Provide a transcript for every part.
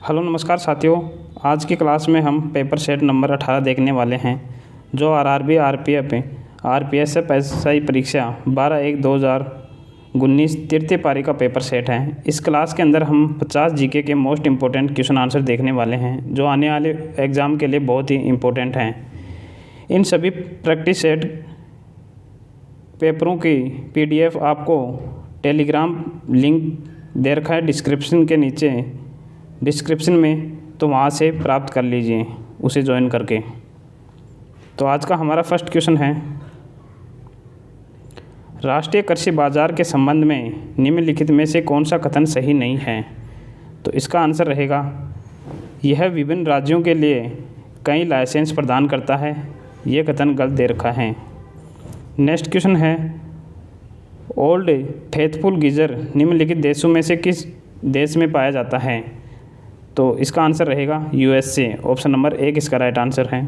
Hello नमस्कार साथियों। आज की क्लास में हम पेपर सेट नंबर 18 देखने वाले हैं जो आरआरबी आरपीएफ आरपीएसएफ एसआई परीक्षा 12/1/2019 तृतीय पारी का पेपर सेट है। इस क्लास के अंदर हम 50 जीके के मोस्ट इम्पोर्टेंट क्वेश्चन आंसर देखने वाले हैं जो आने वाले एग्ज़ाम के लिए बहुत ही इम्पोर्टेंट हैं। इन सभी प्रैक्टिस सेट पेपरों की पीडीएफ आपको टेलीग्राम लिंक दे रखा है डिस्क्रिप्शन के नीचे डिस्क्रिप्शन में, तो वहाँ से प्राप्त कर लीजिए उसे ज्वाइन करके। तो आज का हमारा फर्स्ट क्वेश्चन है, राष्ट्रीय कृषि बाजार के संबंध में निम्नलिखित में से कौन सा कथन सही नहीं है। तो इसका आंसर रहेगा, यह विभिन्न राज्यों के लिए कई लाइसेंस प्रदान करता है। ये कथन गलत दे रखा है। नेक्स्ट क्वेश्चन है, ओल्ड फेथफुल गीजर निम्नलिखित देशों में से किस देश में पाया जाता है। तो इसका आंसर रहेगा यूएसए। ऑप्शन नंबर 1 इसका राइट आंसर है।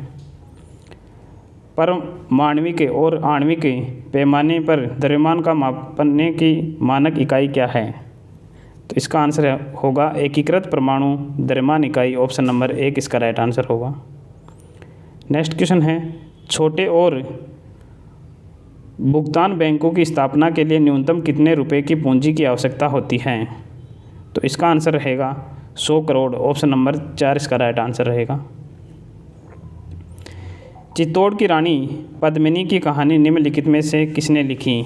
परमाणविक और आणविक पैमाने पर द्रव्यमान का मापने की मानक इकाई क्या है। तो इसका आंसर होगा एकीकृत परमाणु द्रव्यमान इकाई। ऑप्शन नंबर 1 इसका राइट आंसर होगा। नेक्स्ट क्वेश्चन है, छोटे और भुगतान बैंकों की स्थापना के लिए न्यूनतम कितने रुपए की पूंजी की आवश्यकता होती है। तो इसका आंसर रहेगा 100 करोड़। ऑप्शन नंबर 4 इसका राइट आंसर रहेगा। चित्तौड़ की रानी पद्मिनी की कहानी निम्नलिखित में से किसने लिखी।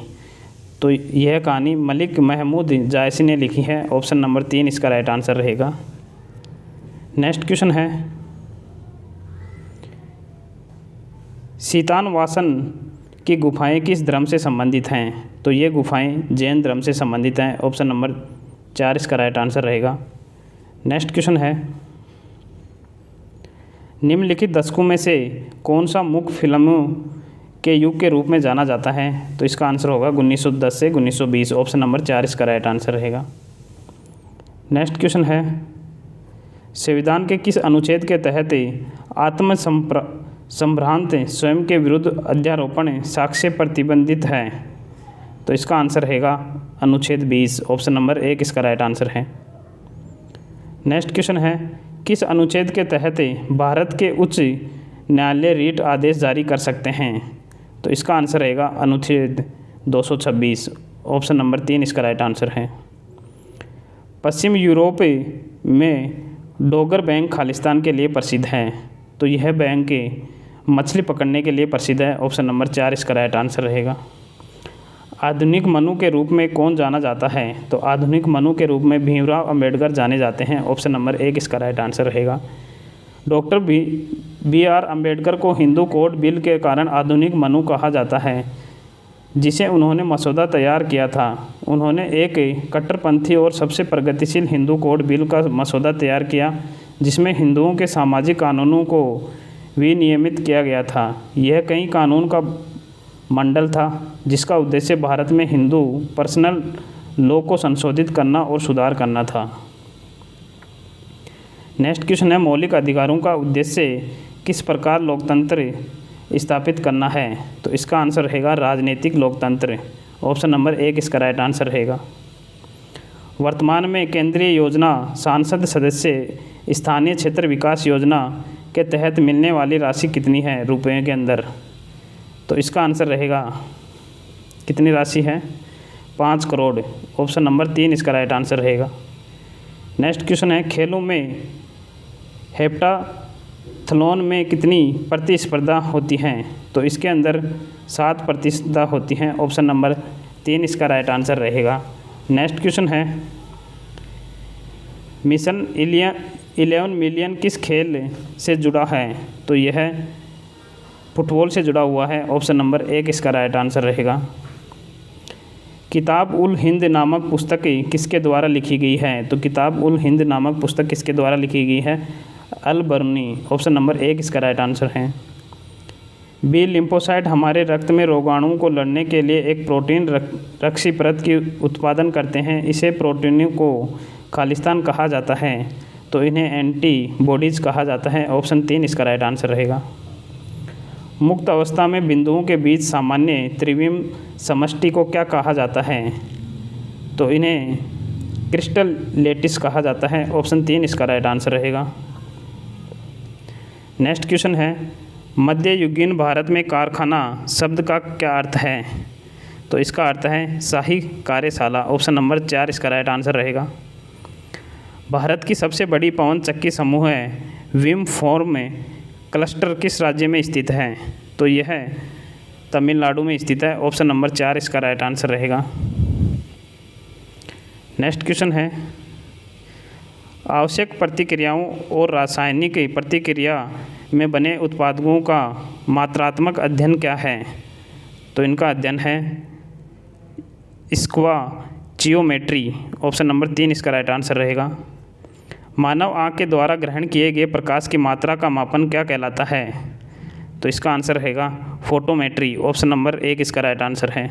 तो यह कहानी मलिक महमूद जायसी ने लिखी है। ऑप्शन नंबर 3 इसका राइट आंसर रहेगा। नेक्स्ट क्वेश्चन है, सीतानवासन की गुफाएं किस धर्म से संबंधित हैं। तो ये गुफाएं जैन धर्म से संबंधित हैं। ऑप्शन नंबर 4 इसका राइट आंसर रहेगा। नेक्स्ट क्वेश्चन है, निम्नलिखित दशकों में से कौन सा मुख्य फिल्मों के युग के रूप में जाना जाता है। तो इसका आंसर होगा 1910 से 1920। ऑप्शन नंबर 4 इसका राइट आंसर रहेगा। नेक्स्ट क्वेश्चन है, संविधान के किस अनुच्छेद के तहत संभ्रांत स्वयं के विरुद्ध अध्यारोपण साक्ष्य प्रतिबंधित है। तो इसका आंसर रहेगा अनुच्छेद 20। ऑप्शन नंबर 1 इसका राइट आंसर है। नेक्स्ट क्वेश्चन है, किस अनुच्छेद के तहत भारत के उच्च न्यायालय रीट आदेश जारी कर सकते हैं। तो इसका आंसर रहेगा अनुच्छेद 226। ऑप्शन नंबर 3 इसका राइट आंसर है। पश्चिम यूरोप में डोगर बैंक खालिस्तान के लिए प्रसिद्ध है। तो यह बैंक मछली पकड़ने के लिए प्रसिद्ध है। ऑप्शन नंबर 4 इसका राइट आंसर रहेगा। आधुनिक मनु के रूप में कौन जाना जाता है। तो आधुनिक मनु के रूप में भीमराव अंबेडकर जाने जाते हैं। ऑप्शन नंबर 1 इसका राइट आंसर रहेगा। Doctor B R. अंबेडकर को हिंदू कोड बिल के कारण आधुनिक मनु कहा जाता है, जिसे उन्होंने मसौदा तैयार किया था। उन्होंने एक कट्टरपंथी और सबसे प्रगतिशील हिंदू कोड बिल का मसौदा तैयार किया, जिसमें हिंदुओं के सामाजिक कानूनों को विनियमित किया गया था। यह कई कानून का मंडल था जिसका उद्देश्य भारत में हिंदू पर्सनल लॉ को संशोधित करना और सुधार करना था। नेक्स्ट क्वेश्चन है, मौलिक अधिकारों का उद्देश्य किस प्रकार लोकतंत्र स्थापित करना है। तो इसका आंसर रहेगा राजनीतिक लोकतंत्र। ऑप्शन नंबर 1 इसका राइट आंसर रहेगा। वर्तमान में केंद्रीय योजना सांसद सदस्य स्थानीय क्षेत्र विकास योजना के तहत मिलने वाली राशि कितनी है रुपये के अंदर। तो इसका आंसर रहेगा, कितनी राशि है, 5 करोड़। ऑप्शन नंबर 3 इसका राइट आंसर रहेगा। नेक्स्ट क्वेश्चन है, खेलों में हेप्टाथलॉन में कितनी प्रतिस्पर्धा होती हैं। तो इसके अंदर 7 प्रतिस्पर्धा होती हैं। ऑप्शन नंबर 3 इसका राइट आंसर रहेगा। नेक्स्ट क्वेश्चन है, मिशन 11 मिलियन किस खेल से जुड़ा है। तो यह फुटबॉल से जुड़ा हुआ है। ऑप्शन नंबर 1 इसका राइट आंसर रहेगा। किताब उल हिंद नामक पुस्तक किसके द्वारा लिखी गई है। तो किताब उल हिंद नामक पुस्तक किसके द्वारा लिखी गई है, अल बर्नी। ऑप्शन नंबर 1 इसका राइट आंसर है। बी लिम्फोसाइट हमारे रक्त में रोगाणुओं को लड़ने के लिए एक प्रोटीन रक्षी परत की उत्पादन करते हैं। इसे प्रोटीनों को खालिस्तान कहा जाता है, तो इन्हें एंटीबॉडीज़ कहा जाता है। ऑप्शन 3 इसका राइट आंसर रहेगा। मुक्त अवस्था में बिंदुओं के बीच सामान्य त्रिविम समष्टि को क्या कहा जाता है। तो इन्हें क्रिस्टल लेटिस कहा जाता है। ऑप्शन 3 इसका राइट आंसर रहेगा। नेक्स्ट क्वेश्चन है, मध्ययुगीन भारत में कारखाना शब्द का क्या अर्थ है? तो इसका अर्थ है शाही कार्यशाला। ऑप्शन नंबर 4 इसका राइट आंसर रहेगा। भारत की सबसे बड़ी पवन चक्की समूह है विम फॉर्म क्लस्टर किस राज्य में स्थित है? तो यह तमिलनाडु में स्थित है। ऑप्शन नंबर 4 इसका राइट आंसर रहेगा। नेक्स्ट क्वेश्चन है, आवश्यक प्रतिक्रियाओं और रासायनिक प्रतिक्रिया में बने उत्पादों का मात्रात्मक अध्ययन क्या है? तो इनका अध्ययन है स्क्वाचियोमेट्री। ऑप्शन नंबर 3 इसका राइट आंसर रहेगा। मानव आँख के द्वारा ग्रहण किए गए प्रकाश की मात्रा का मापन क्या कहलाता है? तो इसका आंसर रहेगा फोटोमेट्री। ऑप्शन नंबर 1 इसका राइट आंसर है।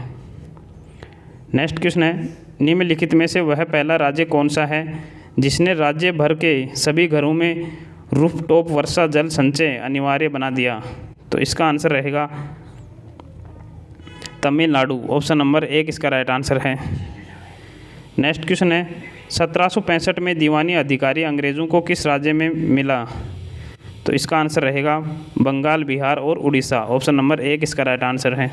नेक्स्ट क्वेश्चन है, निम्नलिखित में से वह पहला राज्य कौन सा है जिसने राज्य भर के सभी घरों में रूफटॉप वर्षा जल संचय अनिवार्य बना दिया? तो इसका आंसर रहेगा तमिलनाडु। ऑप्शन नंबर 1 इसका राइट आंसर है। नेक्स्ट क्वेश्चन है, 1765 में दीवानी अधिकारी अंग्रेज़ों को किस राज्य में मिला? तो इसका आंसर रहेगा बंगाल, बिहार और उड़ीसा। ऑप्शन नंबर 1 इसका राइट आंसर है।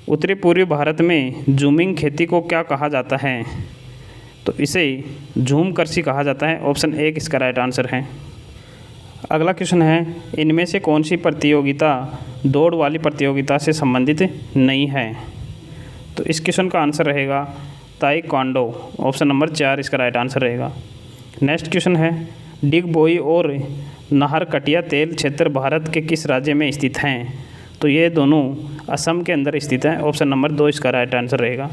उत्तरी पूर्वी भारत में झूमिंग खेती को क्या कहा जाता है? तो इसे झूम कृषि कहा जाता है। ऑप्शन 1 इसका राइट आंसर है। अगला क्वेश्चन है, इनमें से कौन सी प्रतियोगिता दौड़ वाली प्रतियोगिता से संबंधित नहीं है? तो इस क्वेश्चन का आंसर रहेगा ताइक्वांडो। ऑप्शन नंबर 4 इसका राइट आंसर रहेगा। नेक्स्ट क्वेश्चन है, डिगबोई और नाहरकटिया तेल क्षेत्र भारत के किस राज्य में स्थित हैं? तो ये दोनों असम के अंदर स्थित हैं। ऑप्शन नंबर 2 इसका राइट आंसर रहेगा।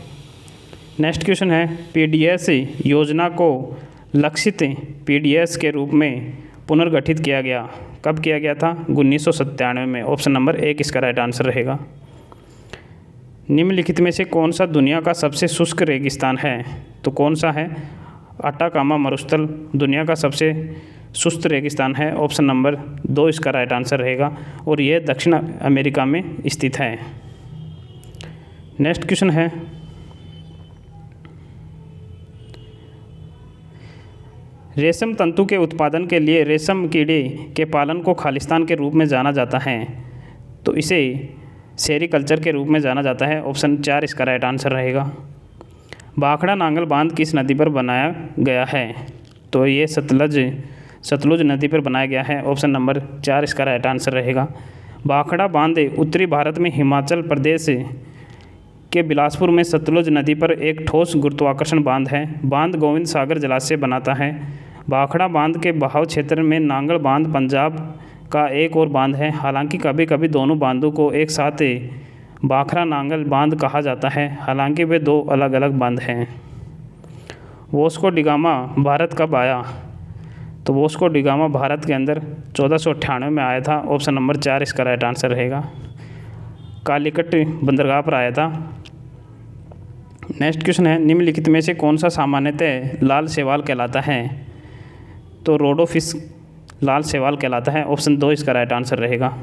नेक्स्ट क्वेश्चन है, पीडीएस योजना को लक्षित पीडीएस के रूप में पुनर्गठित किया गया, कब किया गया था? 1997 में। ऑप्शन नंबर 1 इसका राइट आंसर रहेगा। निम्नलिखित में से कौन सा दुनिया का सबसे शुष्क रेगिस्तान है? तो कौन सा है? अटाकामा मरुस्थल दुनिया का सबसे शुष्क रेगिस्तान है। ऑप्शन नंबर 2 इसका राइट आंसर रहेगा और यह दक्षिण अमेरिका में स्थित है। नेक्स्ट क्वेश्चन है, रेशम तंतु के उत्पादन के लिए रेशम कीड़े के पालन को खालिस्तान के रूप में जाना जाता है। तो इसे सेरीकल्चर के रूप में जाना जाता है। ऑप्शन 4 इसका राइट आंसर रहेगा। भाखड़ा नांगल बांध किस नदी पर बनाया गया है? तो ये सतलुज नदी पर बनाया गया है। ऑप्शन नंबर 4 इसका राइट आंसर रहेगा। भाखड़ा बांध उत्तरी भारत में हिमाचल प्रदेश के बिलासपुर में सतलुज नदी पर एक ठोस गुरुत्वाकर्षण बांध है। बांध गोविंद सागर जलाशय बनाता है। भाखड़ा बांध के बहाव क्षेत्र में नांगल बांध पंजाब का एक और बांध है। हालांकि कभी कभी दोनों बांधों को एक साथ भाखड़ा नांगल बांध कहा जाता है, हालांकि वे 2 अलग अलग बांध हैं। वास्को डी गामा भारत कब आया? तो वास्को डी गामा भारत के अंदर 1498 में आया था। ऑप्शन नंबर 4 इसका राइट आंसर रहेगा। कालीकट बंदरगाह पर आया था। नेक्स्ट क्वेश्चन है, निम्नलिखित में से कौन सा सामान्यतः लाल शैवाल कहलाता है? तो रोडोफिश लाल शैवाल कहलाता है। ऑप्शन 2 इसका राइट आंसर रहेगा।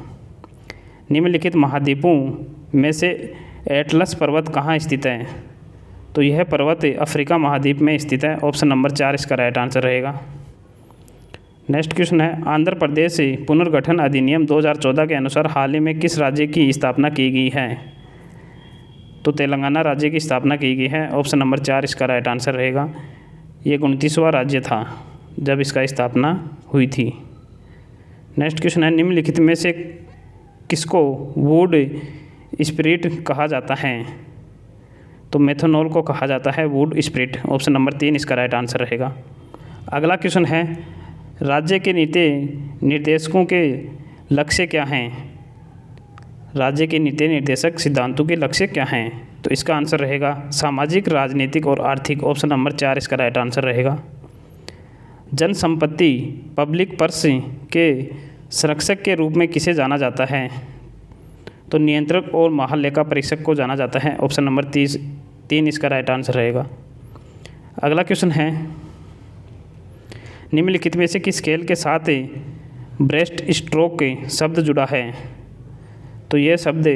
निम्नलिखित महाद्वीपों में से एटलस पर्वत कहाँ स्थित है? तो यह पर्वत अफ्रीका महाद्वीप में स्थित है। ऑप्शन नंबर 4 इसका राइट आंसर रहेगा। नेक्स्ट क्वेश्चन है, आंध्र प्रदेश पुनर्गठन अधिनियम 2014 के अनुसार हाल ही में किस राज्य की स्थापना की गई है? तो तेलंगाना राज्य की स्थापना की गई है। ऑप्शन नंबर 4 इसका राइट आंसर रहेगा। ये 29वां राज्य था जब इसका स्थापना हुई थी। नेक्स्ट क्वेश्चन है, निम्नलिखित में से किसको वुड स्पिरिट कहा जाता है? तो मेथनॉल को कहा जाता है वुड स्पिरिट। ऑप्शन नंबर 3 इसका राइट आंसर रहेगा। अगला क्वेश्चन है, राज्य के नीति निर्देशकों के लक्ष्य क्या हैं? राज्य के नीति निर्देशक सिद्धांतों के लक्ष्य क्या हैं? तो इसका आंसर रहेगा सामाजिक, राजनीतिक और आर्थिक। ऑप्शन नंबर 4 इसका राइट आंसर रहेगा। जन संपत्ति पब्लिक पर्स के संरक्षक के रूप में किसे जाना जाता है? तो नियंत्रक और महालेखा परीक्षक को जाना जाता है। ऑप्शन नंबर 3 इसका राइट आंसर रहेगा। अगला क्वेश्चन है, निम्नलिखित में से किस खेल के साथ ब्रेस्ट स्ट्रोक शब्द जुड़ा है? तो यह शब्द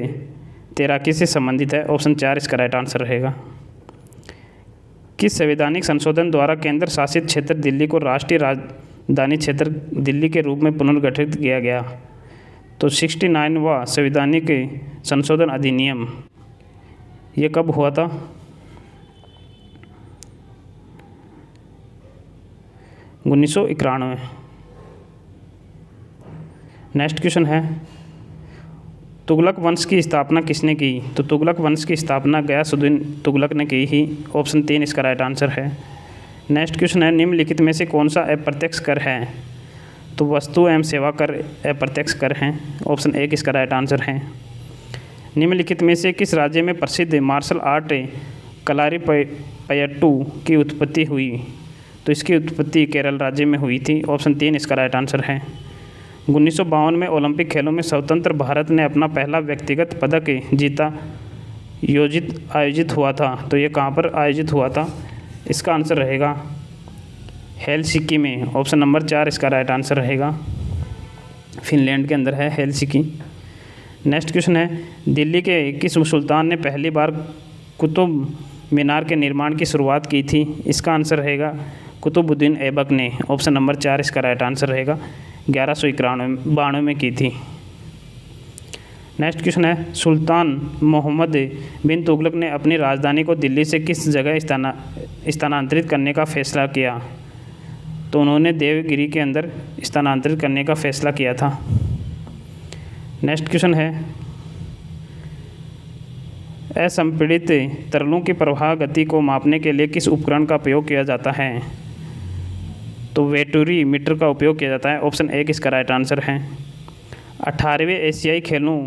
तैराकी से संबंधित है। ऑप्शन 4 इसका राइट आंसर रहेगा। किस संवैधानिक संशोधन द्वारा केंद्र शासित क्षेत्र दिल्ली को राष्ट्रीय राजधानी क्षेत्र दिल्ली के रूप में पुनर्गठित किया गया? तो 69वां संवैधानिक संशोधन अधिनियम। ये कब हुआ था? 1991। नेक्स्ट क्वेश्चन है, तुगलक वंश की स्थापना किसने की? तो तुगलक वंश की स्थापना गयासुद्दीन तुगलक ने की ही। ऑप्शन 3 इसका राइट आंसर है। नेक्स्ट क्वेश्चन है, निम्नलिखित में से कौन सा अप्रत्यक्ष कर है? तो वस्तु एवं सेवा कर अप्रत्यक्ष कर हैं। ऑप्शन 1 इसका राइट आंसर है। निम्नलिखित में से किस राज्य में प्रसिद्ध मार्शल आर्ट कलारीपयट्टू की उत्पत्ति हुई? तो इसकी उत्पत्ति केरल राज्य में हुई थी। ऑप्शन 3 इसका राइट आंसर है। 1952 में ओलंपिक खेलों में स्वतंत्र भारत ने अपना पहला व्यक्तिगत पदक जीता आयोजित हुआ था। तो ये कहाँ पर आयोजित हुआ था? इसका आंसर रहेगा हेलसिंकी में। ऑप्शन नंबर 4 इसका राइट आंसर रहेगा। फिनलैंड के अंदर है हेलसिंकी। नेक्स्ट क्वेश्चन है, दिल्ली के किस सुल्तान ने पहली बार कुतुब मीनार के निर्माण की शुरुआत की थी? इसका आंसर रहेगा कुतुबुद्दीन ऐबक ने। ऑप्शन नंबर 4 इसका राइट आंसर रहेगा। 1192 में की थी। नेक्स्ट क्वेश्चन है, सुल्तान मोहम्मद बिन तुगलक ने अपनी राजधानी को दिल्ली से किस जगह स्थानांतरित करने का फैसला किया? तो उन्होंने देवगिरी के अंदर स्थानांतरित करने का फैसला किया था। नेक्स्ट क्वेश्चन है, असंपीड़ित तरलों की प्रवाह गति को मापने के लिए किस उपकरण का प्रयोग किया जाता है? तो वेटूरी मीटर का उपयोग किया जाता है। ऑप्शन 1 इसका राइट आंसर है। 18वें एशियाई खेलों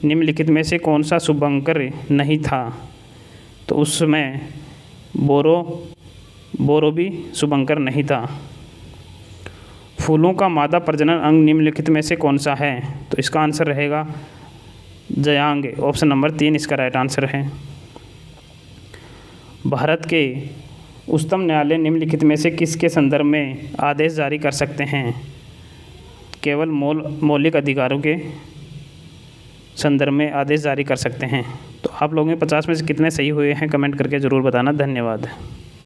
निम्नलिखित में से कौन सा शुभंकर नहीं था? तो उसमें बोरो भी शुभंकर नहीं था। फूलों का मादा प्रजनन अंग निम्नलिखित में से कौन सा है? तो इसका आंसर रहेगा जयांग। ऑप्शन नंबर 3 इसका राइट आंसर है। भारत के उच्चतम न्यायालय निम्नलिखित में से किसके संदर्भ में आदेश जारी कर सकते हैं? केवल मौलिक अधिकारों के संदर्भ में आदेश जारी कर सकते हैं। तो आप लोगों में 50 में से कितने सही हुए हैं कमेंट करके ज़रूर बताना। धन्यवाद।